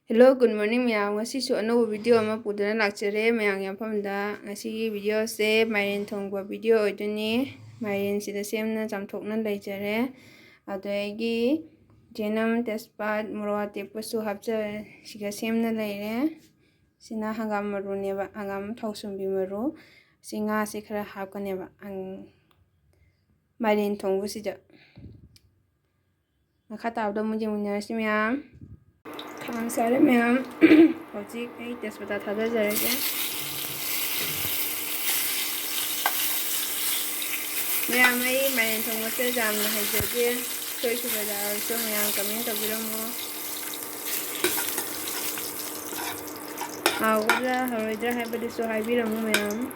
Hello, good morning mayam. Ngasisu another video ama pudana lakchere mayam yamfamda. Ngasi video se Mairen thongba video oiduni. Mairen sida semna jamthokna laijare. Adegi jenam tespat murwa tepusu hapja siga semna laire. Sina hangam maru neba hangam thausumbi maru. Singha se khara hapkaneba ang Mairen thongbu sida. Nakata abda mujhe munyasi mayam. Khang sare mayam hojik ai tespata thada jarege mayam ai Mairen thongba se jamna haijage soi subada so mayam comment tabiramo awada haroidra haibadi so haibiramu mayam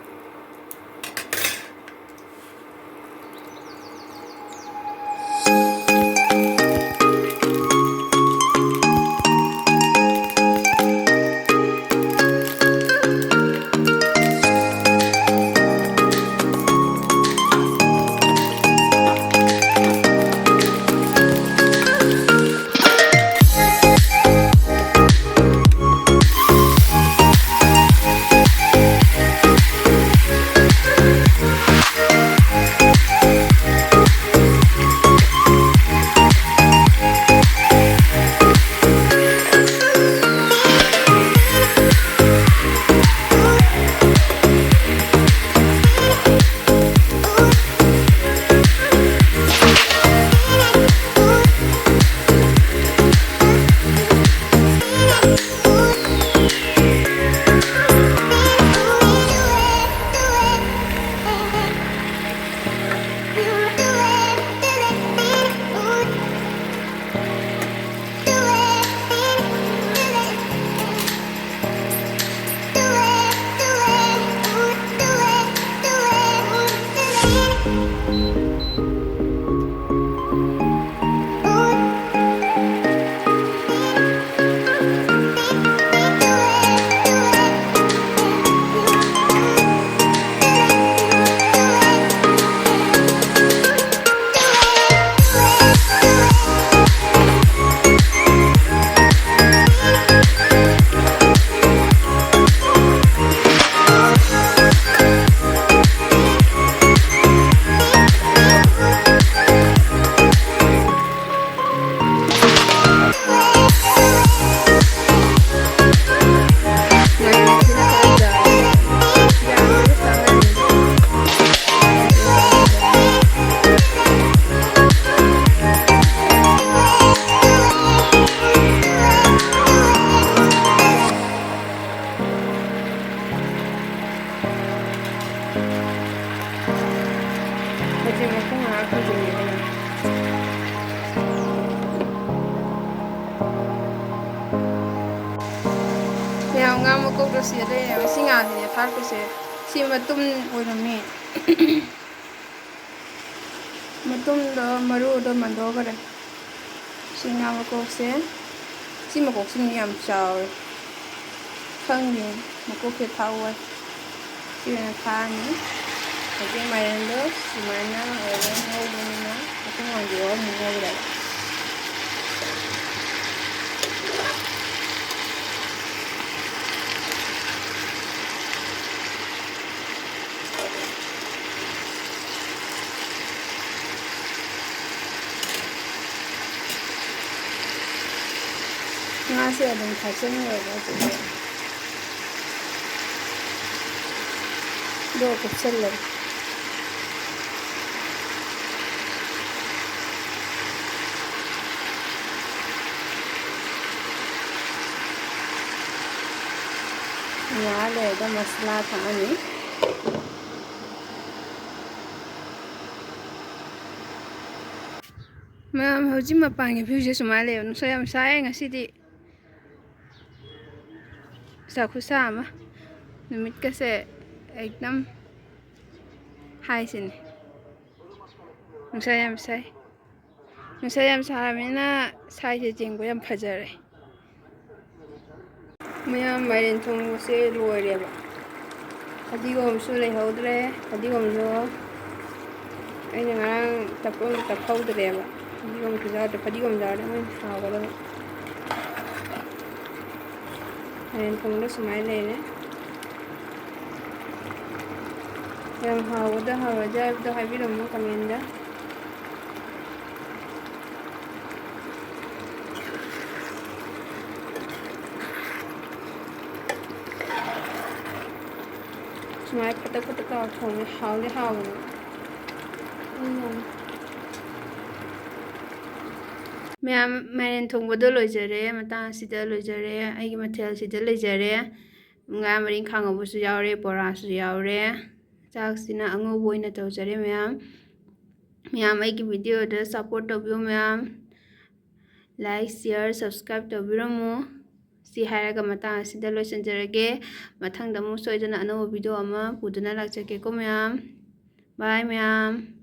Mayam nga makok do sire singha ni thar ko se si matum oirami matum do maru do mando gare singha makok se si makok sin yam chaw khangni makok ke thawai si na thani ake Mairen do simana oire ngobuna aku ngandi o ngobra ngase adun thacheng roba do kupselle yale da masala thani mayam hoji mapangi view sumale no sayam sae ngasidi sakhusa ama numit kase ekdam hai sin nusayam saramina sai je jingbo yam phajare mayam Mairen thongbo se loireba adigom su lehodre adigom jo aina ngarang taphaudreba adigom kujade padigom jade men hawala ꯃꯥꯏꯔꯦꯟ ꯊꯣꯡꯕꯗ ꯁꯨꯃꯥꯏꯅ ꯂꯩꯔꯦ ꯌꯥꯝ ꯍꯥꯎꯕꯗ ꯍꯥꯎꯔꯣꯏꯗ꯭ꯔꯥ ꯍꯥꯏꯕꯗꯣ ꯍꯥꯏꯕꯤꯔꯝꯃꯣ command sumai patak patak tau thong hao ma'am Mairen thongba do loijare matang sida loijare aigi mathel sida leijare nga maring khangobu su yaure bora su yaure chak sina ango boina tawjare ma'am aigi video da support tawbiyo ma'am like share subscribe tawbiramu si hairaga matang sida loisanjarage mathangda mu soidana another video ama puduna lakjake ko ma'am bye ma'am